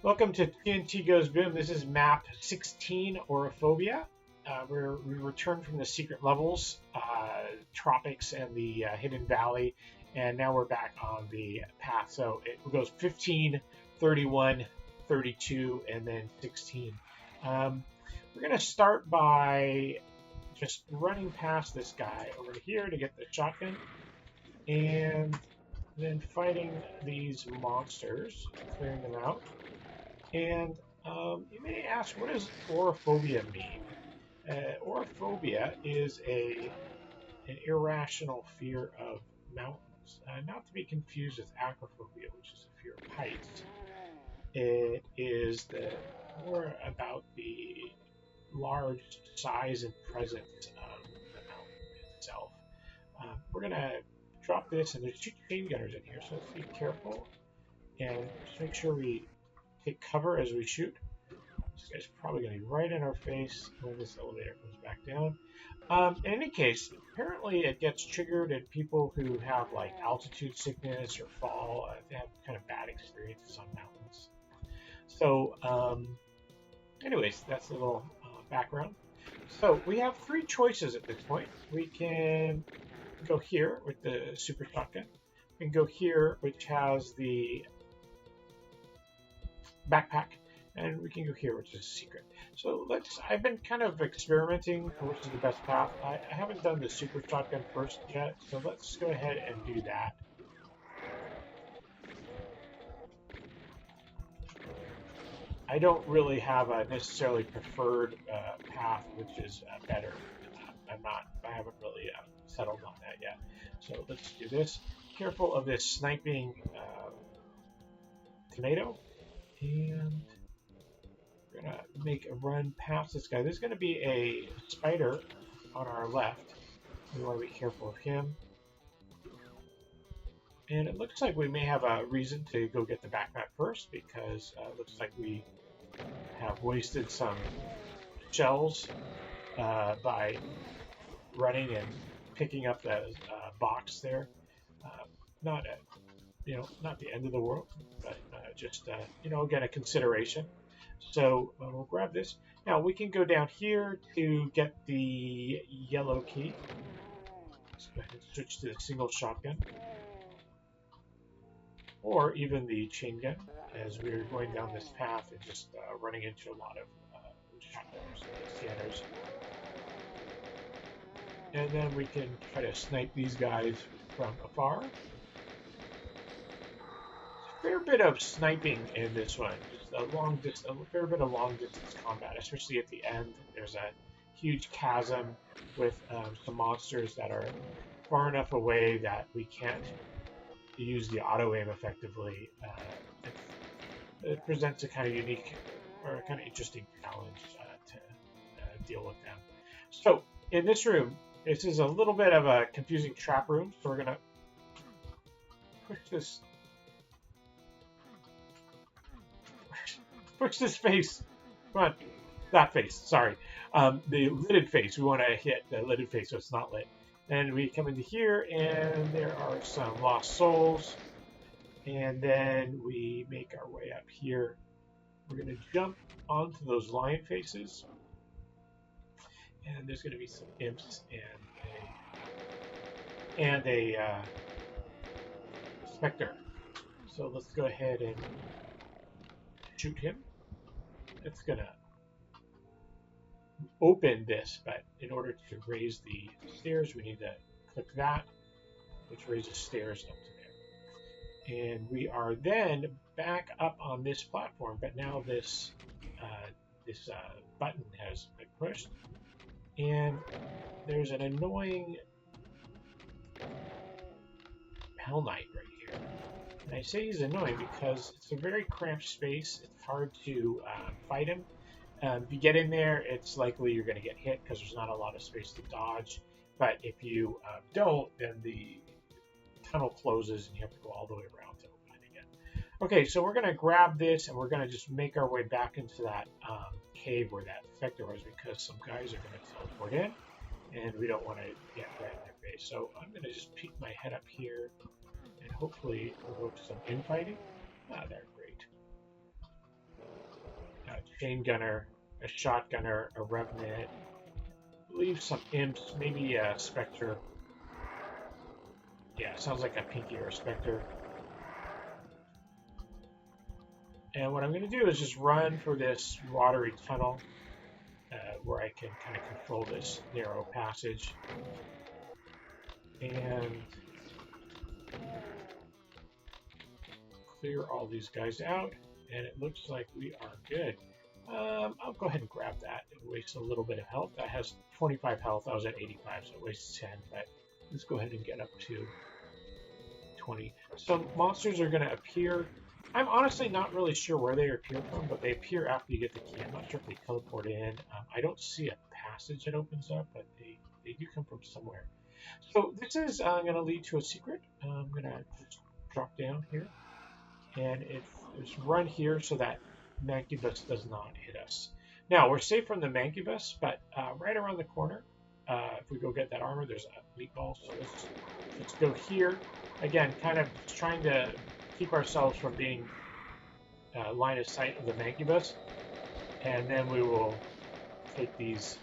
Welcome to TNT Goes Boom. This is map 16, Orophobia. We returned from the secret levels, tropics, and the hidden valley, and now we're back on the path. So it goes 15, 31, 32, and then 16. We're going to start by just running past this guy over here to get the shotgun, and then fighting these monsters, clearing them out. And you may ask, what does orophobia mean? Orophobia is an irrational fear of mountains, not to be confused with acrophobia, which is a fear of heights. It is more about the large size and presence of the mountain itself. We're going to drop this, and there's two chain gunners in here, so let's be careful and just make sure we take cover as we shoot. This guy's probably going to be right in our face when this elevator comes back down. In any case, apparently it gets triggered in people who have like altitude sickness or fall. They have kind of bad experiences on mountains. So, anyways, that's a little background. So we have three choices at this point. We can go here with the super shotgun. We can go here, which has the backpack, and we can go here, which is secret. So I've been kind of experimenting for which is the best path. I haven't done the super shotgun first yet, so let's go ahead and do that. I don't really have a necessarily preferred path, which is better. I haven't really settled on that yet. So let's do this. Careful of this sniping tomato. And we're going to make a run past this guy. There's going to be a spider on our left. We want to be careful of him. And it looks like we may have a reason to go get the backpack first, because it looks like we have wasted some shells by running and picking up the box there. Not the end of the world, but just again, a consideration. So we'll grab this. Now we can go down here to get the yellow key. Let's go ahead and switch to the single shotgun, or even the chain gun, as we're going down this path and just running into a lot of shotgunners and scanners. And then we can try to snipe these guys from afar. Fair bit of sniping in this one. Just a fair bit of long distance combat, especially at the end. There's a huge chasm with some monsters that are far enough away that we can't use the auto aim effectively. It presents a kind of unique or a kind of interesting challenge to deal with them. So in this room, this is a little bit of a confusing trap room. So we're gonna push this face. Come on, that face. Sorry, the lidded face. We want to hit the lidded face so it's not lit. And we come into here, and there are some lost souls. And then we make our way up here. We're going to jump onto those lion faces. And there's going to be some imps and a specter. So let's go ahead and shoot him. It's going to open this, but in order to raise the stairs, we need to click that, which raises stairs up to there. And we are then back up on this platform, but now this button has been pushed, and there's an annoying Hell Knight right here. And I say he's annoying because it's a very cramped space. It's hard to fight him. If you get in there, it's likely you're going to get hit because there's not a lot of space to dodge. But if you don't, then the tunnel closes and you have to go all the way around to open it again. Okay, so we're going to grab this and we're going to just make our way back into that cave where that specter was, because some guys are going to teleport in and we don't want to get right in their face. So I'm going to just peek my head up here and hopefully evoke some infighting. They're great. chain gunner, a shotgunner, a revenant, I believe some imps, maybe a specter. Yeah, sounds like a pinky or a specter. And what I'm going to do is just run for this watery tunnel where I can kind of control this narrow passage. And clear all these guys out. And it looks like we are good. I'll go ahead and grab that. It wastes a little bit of health. That has 25 health. I was at 85, so it wastes 10. But let's go ahead and get up to 20. So monsters are going to appear. I'm honestly not really sure where they appear from, but they appear after you get the key. I'm not sure if they teleport in. I don't see a passage that opens up, but they do come from somewhere. So this is going to lead to a secret. I'm going to just drop down here. And it's run here so that Mancubus does not hit us. Now, we're safe from the Mancubus, but right around the corner, if we go get that armor, there's a meatball. So let's go here. Again, kind of trying to keep ourselves from being line of sight of the Mancubus. And then we will take these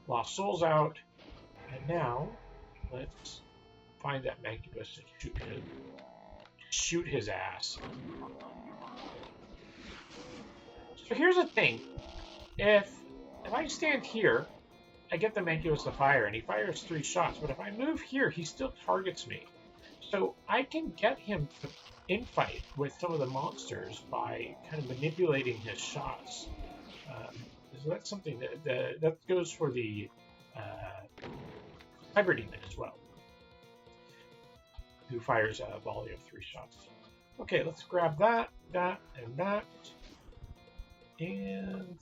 lost souls out. And now, let's find that Mancubus and shoot his ass. So here's the thing. If I stand here, I get the Mancubus to fire, and he fires 3 shots. But if I move here, he still targets me. So I can get him to infight with some of the monsters by kind of manipulating his shots. So that's something that goes for the Hybrid Demon as well, who fires a volley of 3 shots. Okay, let's grab that, and that, and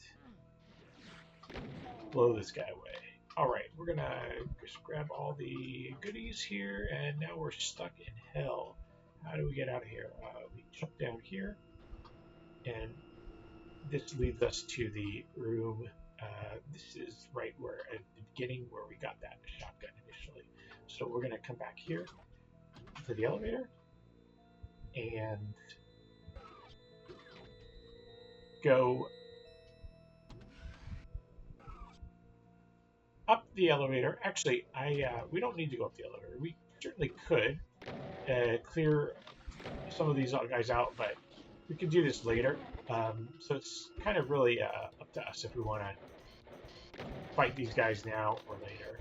blow this guy away. Alright, we're gonna just grab all the goodies here, and now we're stuck in hell. How do we get out of here? We jump down here, and this leads us to the room. This is right where, at the beginning, where we got that shotgun initially. So we're gonna come back here to the elevator, and go up the elevator. Actually, we don't need to go up the elevator. We certainly could clear some of these guys out, but we can do this later. So it's kind of really up to us if we want to fight these guys now or later.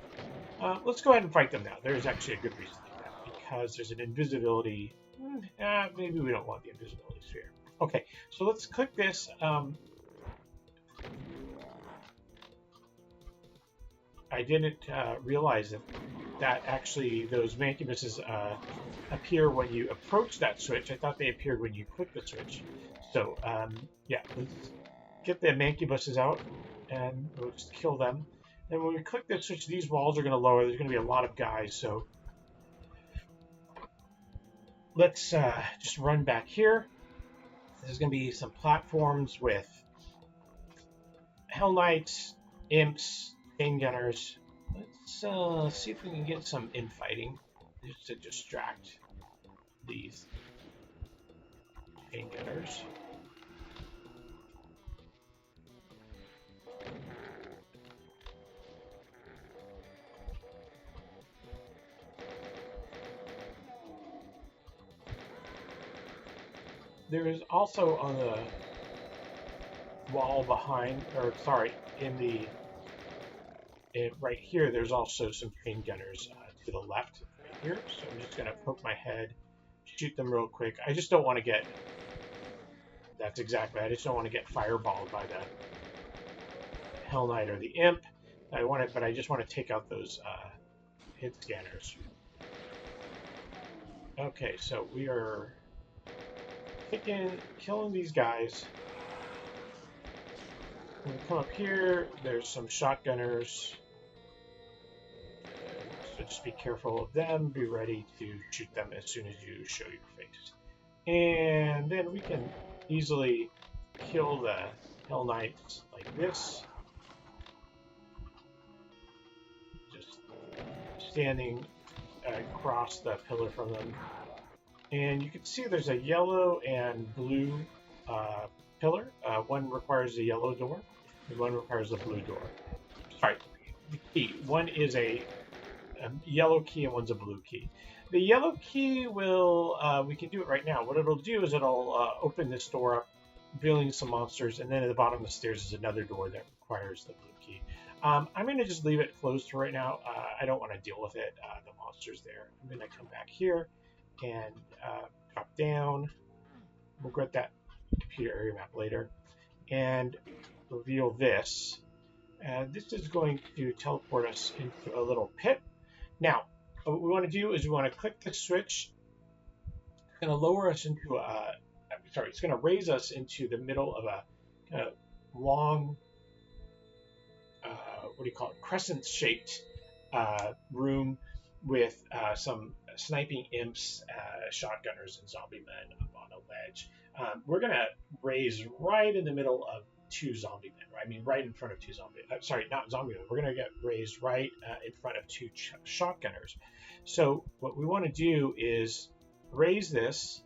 Let's go ahead and fight them now. There's actually a good reason to do that, because there's an invisibility. Maybe we don't want the invisibility sphere. Okay, so let's click this. I didn't realize that actually those Mancubuses appear when you approach that switch. I thought they appeared when you click the switch. So yeah, let's get the Mancubuses out and we'll just kill them. And when we click the switch, these walls are going to lower. There's going to be a lot of guys, so let's just run back here. There's going to be some platforms with Hell Knights, Imps, Chain Gunners. Let's see if we can get some infighting just to distract these Chain Gunners. There is also on the wall behind, or sorry, right here, there's also some Chain Gunners to the left right here. So I'm just going to poke my head, shoot them real quick. I just don't want to get, that's exactly, I just don't want to get fireballed by the Hell Knight or the Imp. But I just want to take out those hit scanners. Okay, so we are killing these guys. When we come up here, there's some shotgunners. So just be careful of them. Be ready to shoot them as soon as you show your face. And then we can easily kill the Hell Knights like this. Just standing across the pillar from them. And you can see there's a yellow and blue pillar. One requires a yellow door, and one requires a blue door. Sorry, the key. One is a yellow key and one's a blue key. The yellow key will, we can do it right now. What it'll do is it'll open this door up, revealing some monsters, and then at the bottom of the stairs is another door that requires the blue key. I'm going to just leave it closed for right now. I don't want to deal with it, the monsters there. I'm going to come back here and drop down. We'll get that computer area map later. And reveal this. And this is going to teleport us into a little pit. Now, what we want to do is we want to click the switch. It's going to lower us into a, sorry, it's going to raise us into the middle of a kind of long, what do you call it, crescent-shaped room with some sniping imps, shotgunners, and zombie men up on a ledge. We're going to raise right in the middle of two zombie men. I mean, right in front of two zombie. Sorry, not zombie men. We're going to get raised right in front of two shotgunners. So what we want to do is raise this,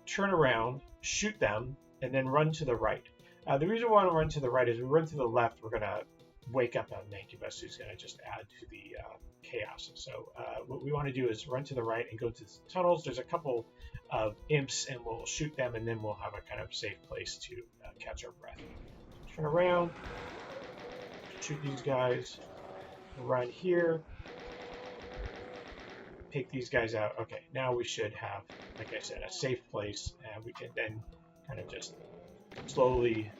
turn around, shoot them, and then run to the right. The reason we want to run to the right is we run to the left, we're going to wake up an incubus who's going to just add to the chaos. So what we want to do is run to the right and go to the tunnels. There's a couple of imps, and we'll shoot them, and then we'll have a kind of safe place to catch our breath. Turn around, shoot these guys, run here, take these guys out. Okay, now we should have, like I said, a safe place, and we can then kind of just slowly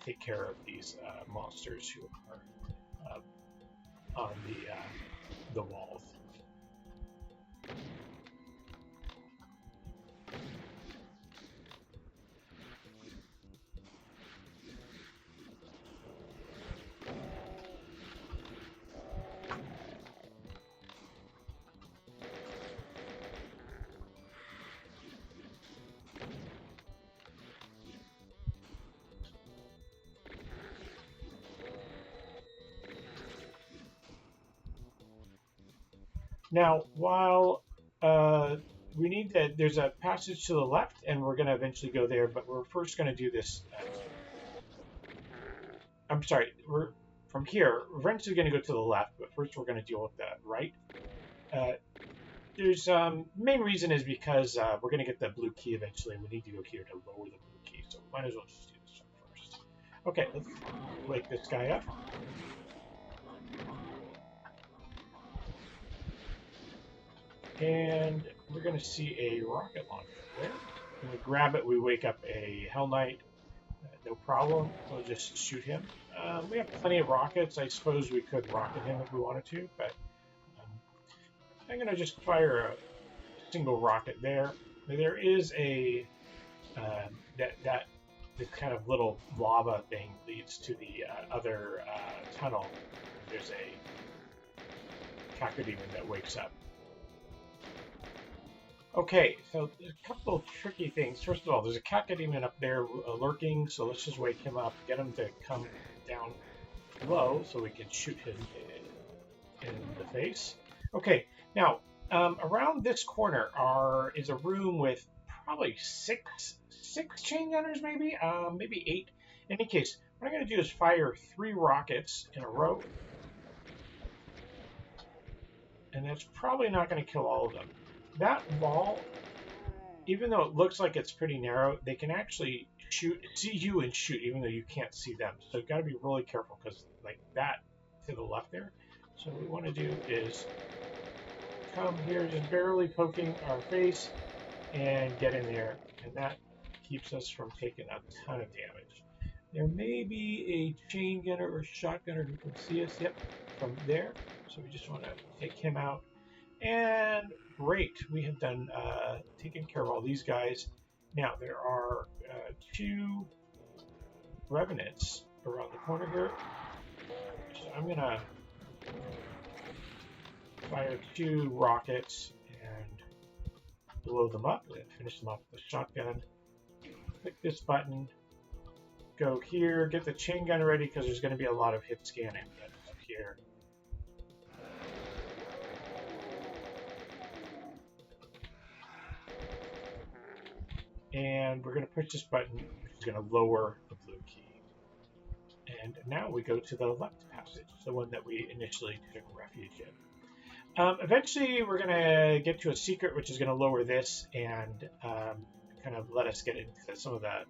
take care of these monsters who are on the walls. Now, while we need that, there's a passage to the left, and we're going to eventually go there, but we're first going to do this. I'm sorry, we're from here. We're eventually going to go to the left, but first we're going to deal with the right. There's main reason is because we're going to get the blue key eventually, and we need to go here to lower the blue key, so we might as well just do this one first. Okay, let's wake this guy up. And we're going to see a rocket launcher there. When we grab it, we wake up a Hell Knight. No problem. We'll just shoot him. We have plenty of rockets. I suppose we could rocket him if we wanted to, but I'm going to just fire a single rocket there. There is a this kind of little lava thing leads to the other tunnel. There's a cacodemon that wakes up. Okay, so there's a couple of tricky things. First of all, there's a cacodemon up there lurking, so let's just wake him up, get him to come down low so we can shoot him in the face. Okay, now around this corner is a room with probably six chain gunners, maybe 8. In any case, what I'm going to do is fire 3 rockets in a row, and that's probably not going to kill all of them. That wall, even though it looks like it's pretty narrow, they can actually see you and shoot, even though you can't see them. So you've got to be really careful, because like that to the left there. So what we want to do is come here, just barely poking our face, and get in there, and that keeps us from taking a ton of damage. There may be a chain gunner or shotgunner who can see us, yep, from there. So we just want to take him out. And great, we have done taken care of all these guys. Now there are 2 revenants around the corner here, so I'm gonna fire 2 rockets and blow them up, and finish them off with a shotgun. Click this button, go here, get the chain gun ready, because there's going to be a lot of hit scanning up here. And we're going to push this button, which going to lower the blue key. And now we go to the left passage, the one that we initially took refuge in. Eventually, we're going to get to a secret, which is going to lower this and kind of let us get into some of the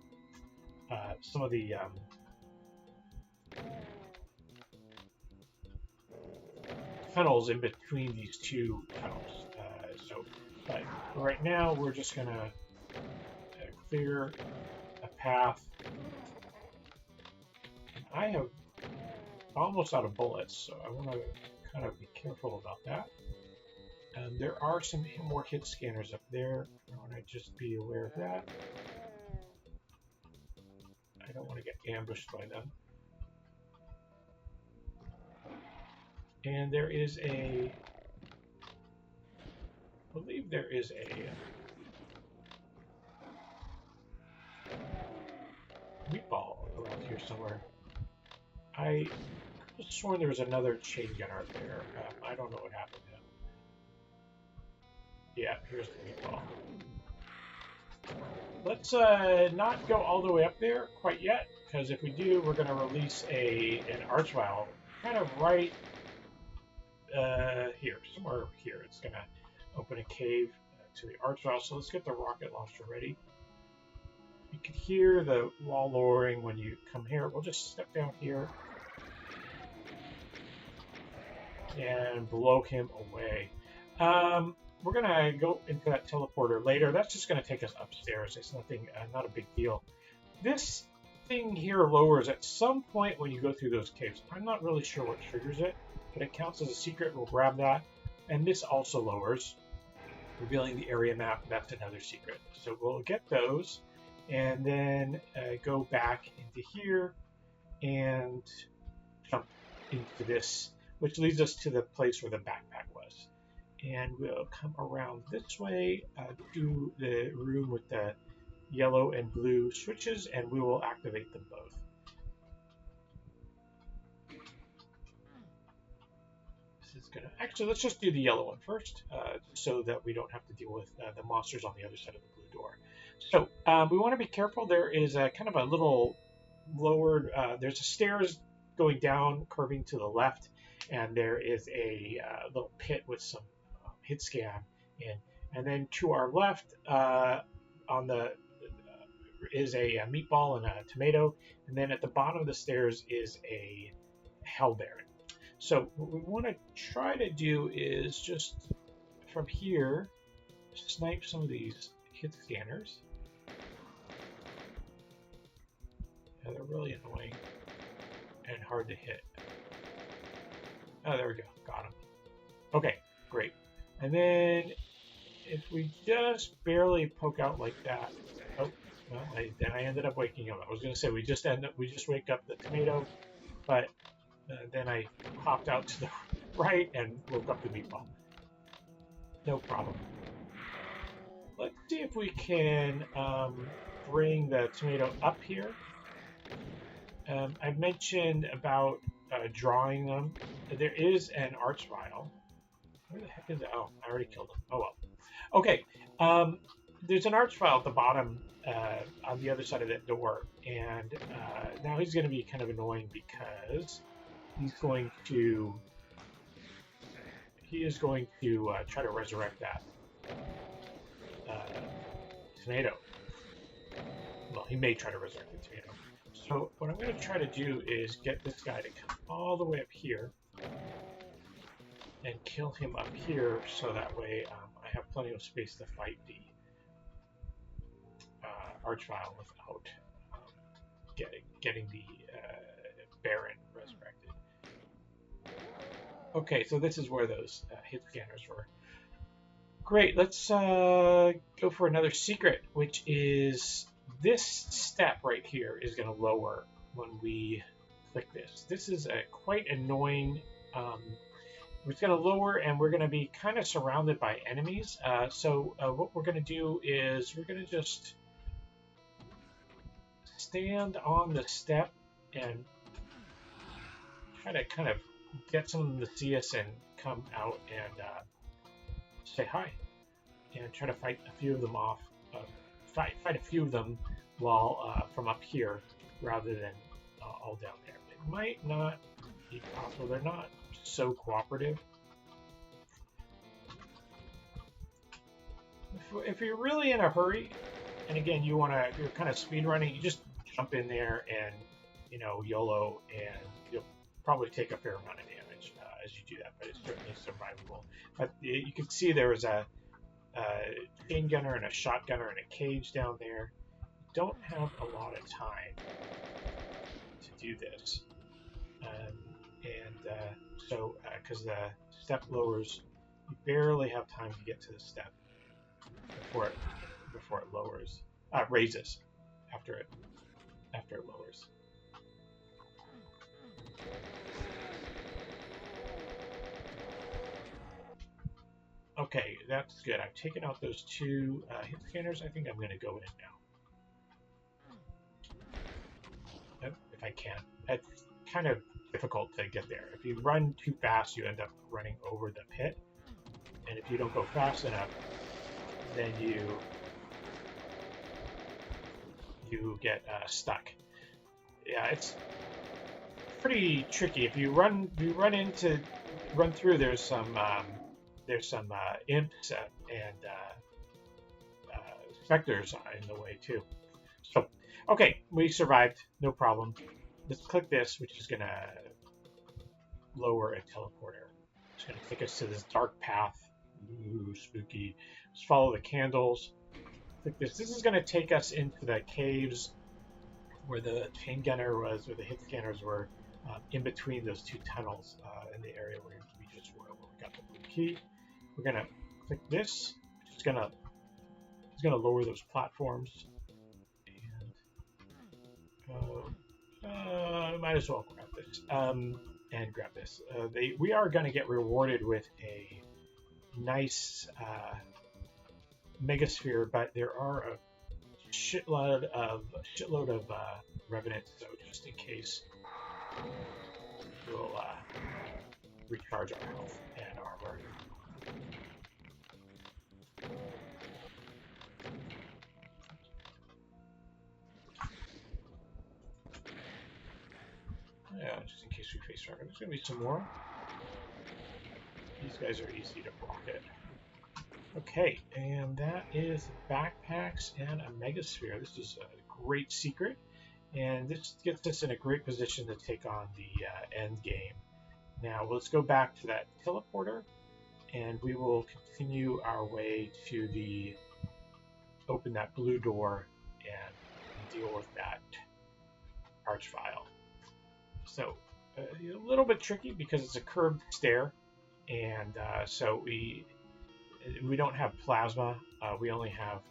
tunnels in between these two tunnels. But right now, we're just going to clear a path. I have almost out of bullets, so I want to kind of be careful about that. There are some more hit scanners up there. I want to just be aware of that. I don't want to get ambushed by them. And there is I believe there is a meatball around here somewhere. I could have sworn there was another chain gunner up there. I don't know what happened to him. Yeah, here's the meatball. Let's not go all the way up there quite yet, because if we do, we're going to release an archvile kind of right here, somewhere over here. It's going to open a cave to the archvile. So let's get the rocket launcher ready. You can hear the wall lowering when you come here. We'll just step down here and blow him away. We're going to go into that teleporter later. That's just going to take us upstairs. It's nothing, not a big deal. This thing here lowers at some point when you go through those caves. I'm not really sure what triggers it, but it counts as a secret. We'll grab that. And this also lowers, revealing the area map. That's another secret. So we'll get those and then go back into here and jump into this, which leads us to the place where the backpack was. And we'll come around this way to the room with the yellow and blue switches, and we will activate them both. This is gonna actually, let's just do the yellow one first, so that we don't have to deal with the monsters on the other side of the blue door. So we want to be careful. There is a kind of a little lowered. There's a stairs going down, curving to the left, and there is a little pit with some hit scan in, and then to our left on the is a meatball and a tomato, and then at the bottom of the stairs is a hell baron. So what we want to try to do is just from here snipe some of these hit scanners. Yeah, they're really annoying and hard to hit. Oh, there we go, got him. Okay, great. And then if we just barely poke out like that, oh, well, then I ended up waking up. I was going to say we just wake up the tomato, but then I hopped out to the right and woke up the meatball. No problem. Let's see if we can bring the tomato up here. I mentioned about drawing them. There is an archvile. Where the heck is it? Oh, I already killed him. Oh well. Okay. There's an archvile at the bottom on the other side of that door, and now he's going to be kind of annoying because he is going to try to resurrect that tomato. Well, he may try to resurrect the tomato. So what I'm going to try to do is get this guy to come all the way up here and kill him up here, so that way I have plenty of space to fight the archvile without getting the Baron resurrected. Okay, so this is where those hit scanners were. Great, let's go for another secret, which is this step right here is going to lower when we click this. This is quite annoying. It's going to lower, and we're going to be kind of surrounded by enemies. So what we're going to do is we're going to just stand on the step and try to kind of get some of them to see us and come out and say hi, and try to fight a few of them off. Fight a few of them while from up here rather than all down there. It might not be possible. They're not so cooperative. If you're really in a hurry, and again you're kind of speed running, you just jump in there and YOLO, and you'll probably take a fair amount of damage as you do that, but it's certainly survivable. But you can see there was a chain gunner and a shotgunner in a cage down there. Don't have a lot of time to do this, so because the step lowers, you barely have time to get to the step before it lowers, raises after it lowers. Okay, that's good. I've taken out those two hit scanners. I think I'm going to go in now. If I can. It's kind of difficult to get there. If you run too fast, you end up running over the pit. And if you don't go fast enough, then you get stuck. Yeah, it's pretty tricky. If you run through, there's some imps and specters in the way too. So, okay, we survived, no problem. Let's click this, which is gonna lower a teleporter. It's gonna take us to this dark path. Ooh, spooky. Let's follow the candles. Click this. This is gonna take us into the caves where the chain gunner was, where the hit scanners were, in between those two tunnels in the area where we just were, where we got the blue key. We're gonna click this, which is gonna lower those platforms, and might as well grab this and grab this. We are gonna get rewarded with a nice megasphere, but there are a shitload of revenants, so just in case, we'll recharge our health and armor. Yeah, just in case we face target. There's gonna be some more. These guys are easy to rocket. Okay, and that is backpacks and a megasphere. This is a great secret, and this gets us in a great position to take on the end game. Now let's go back to that teleporter, and we will continue our way to open that blue door and deal with that archvile. So a little bit tricky because it's a curved stair, and so we don't have plasma. We only have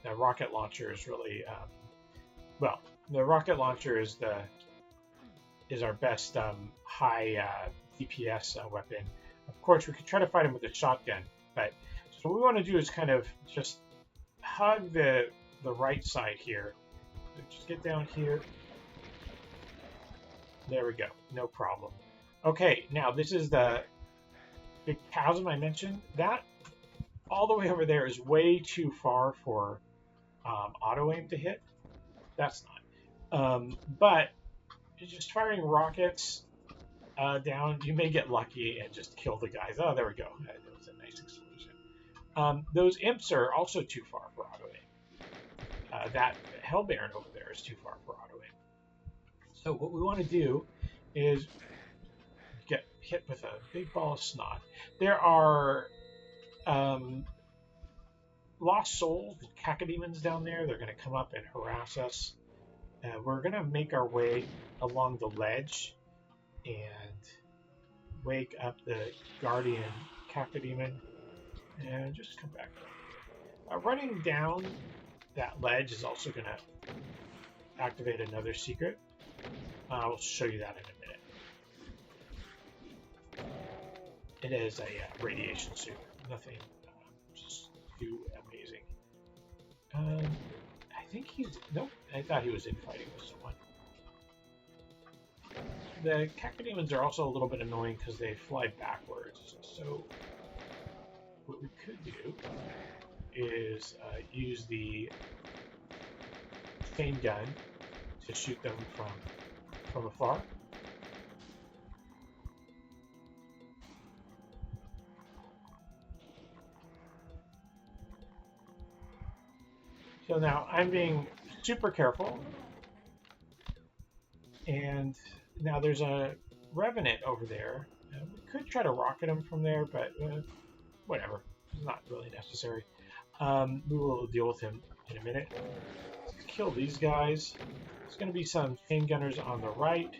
the rocket launcher is really well. The rocket launcher is our best high DPS weapon. Of course, we could try to fight him with a shotgun, but so what we want to do is kind of just hug the right side here. So just get down here. There we go. No problem. Okay, now this is the big chasm I mentioned. That all the way over there is way too far for auto aim to hit. That's not. But just firing rockets down, you may get lucky and just kill the guys. Oh, there we go. That was a nice explosion. Those imps are also too far for auto aim. That Hell Baron over there is too far for auto aim. So what we want to do is get hit with a big ball of snot. There are lost souls and cacodemons down there. They're going to come up and harass us. We're going to make our way along the ledge and wake up the guardian cacodemon and just come back. Running down that ledge is also going to activate another secret. I'll show you that in a minute. It is a radiation suit. Nothing just too amazing. I think he's... Nope, I thought he was infighting with someone. The cacodemons are also a little bit annoying because they fly backwards. So what we could do is use the chain gun to shoot them from afar. So now I'm being super careful, and now there's a revenant over there. We could try to rocket him from there, but whatever. It's not really necessary. We will deal with him in a minute. Let's kill these guys. There's going to be some chain gunners on the right,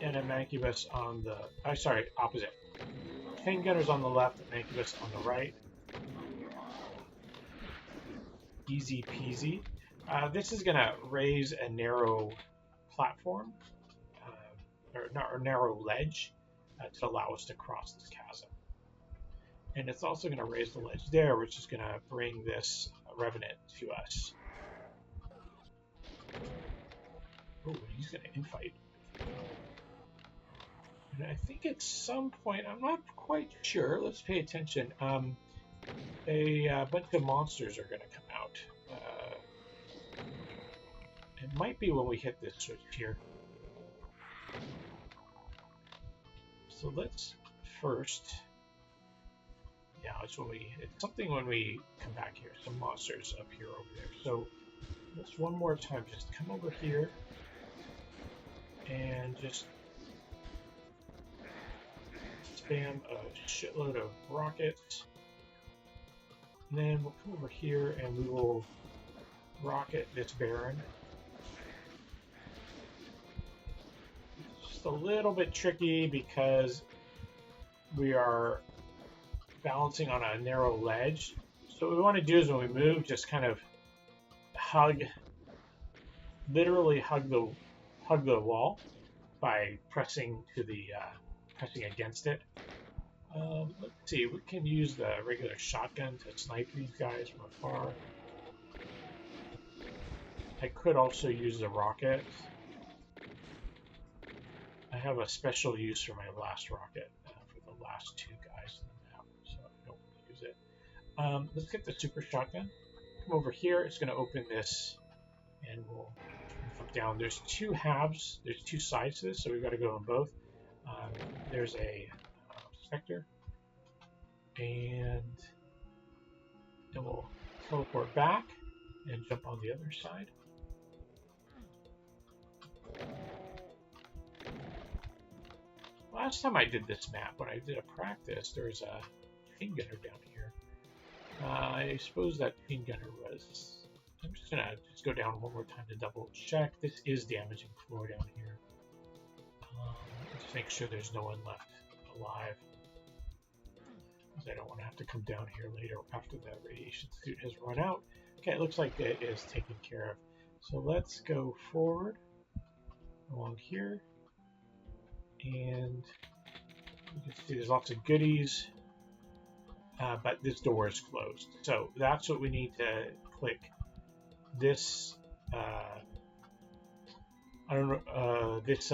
and a Mancubus on the... sorry, opposite. Chain gunners on the left, Mancubus on the right. Easy peasy. This is going to raise a narrow platform, or narrow ledge, to allow us to cross this chasm. And it's also going to raise the ledge there, which is going to bring this revenant to us. Oh, he's going to infight. And I think at some point, I'm not quite sure, let's pay attention, a bunch of monsters are going to come out. It might be when we hit this switch here. So let's first... Yeah, it's something when we come back here. Some monsters up here over there. So let's one more time just come over here and just spam a shitload of rockets. And then we'll come over here and we will rocket this Baron. It's just a little bit tricky because we are balancing on a narrow ledge. So what we want to do is when we move, just kind of literally hug the wall by pressing against it. Let's see, we can use the regular shotgun to snipe these guys from afar. I could also use the rocket. I have a special use for my last rocket for the last two guys in the map, so I don't want to use it. Let's get the super shotgun. Come over here. It's going to open this, and we'll flip down. There's two halves. There's two sides to this, so we've got to go on both. There's a sector, and then we'll teleport back and jump on the other side. Last time I did this map, when I did a practice, there was a chain gunner down here. I suppose that chain gunner was... I'm just going to go down one more time to double check. This is damaging floor down here. Just make sure there's no one left alive, because I don't want to have to come down here later after the radiation suit has run out. Okay, it looks like it is taken care of. So let's go forward along here, and you can see there's lots of goodies, but this door is closed. So that's what we need to click. This I don't know, this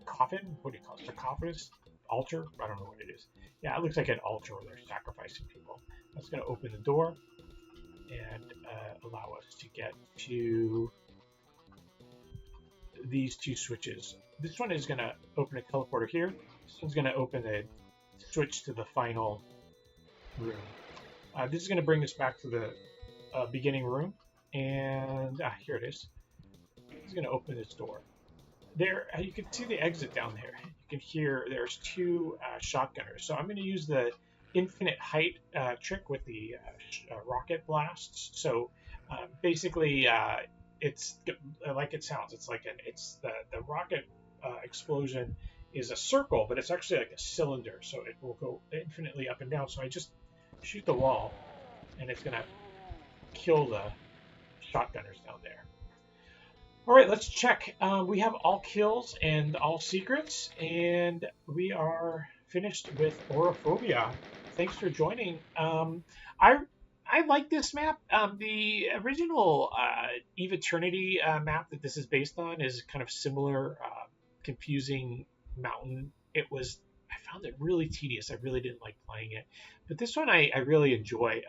coffin, what do you call it, sarcophagus, altar, I don't know what it is. Yeah, it looks like an altar where they're sacrificing people. That's going to open the door and allow us to get to these two switches. This one is going to open a teleporter here. This one's going to open a switch to the final room. This is going to bring us back to the beginning room, and here it is. It's going to open this door. There, you can see the exit down there. You can hear there's two shotgunners. So I'm going to use the infinite height trick with the rocket blasts. So basically, it's like it sounds. It's like the rocket explosion is a circle, but it's actually like a cylinder. So it will go infinitely up and down. So I just shoot the wall, and it's going to kill the shotgunners down there. All right, let's check. We have all kills and all secrets, and we are finished with Auraphobia. Thanks for joining. I like this map. The original Eve Eternity map that this is based on is kind of similar, confusing mountain. I found it really tedious. I really didn't like playing it, but this one I really enjoy.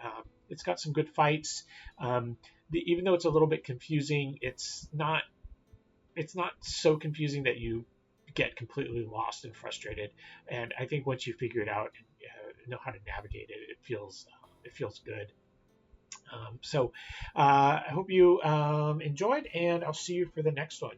It's got some good fights. Even though it's a little bit confusing, it's not so confusing that you get completely lost and frustrated. And I think once you figure it out and know how to navigate it, it feels good. So I hope you enjoyed, and I'll see you for the next one.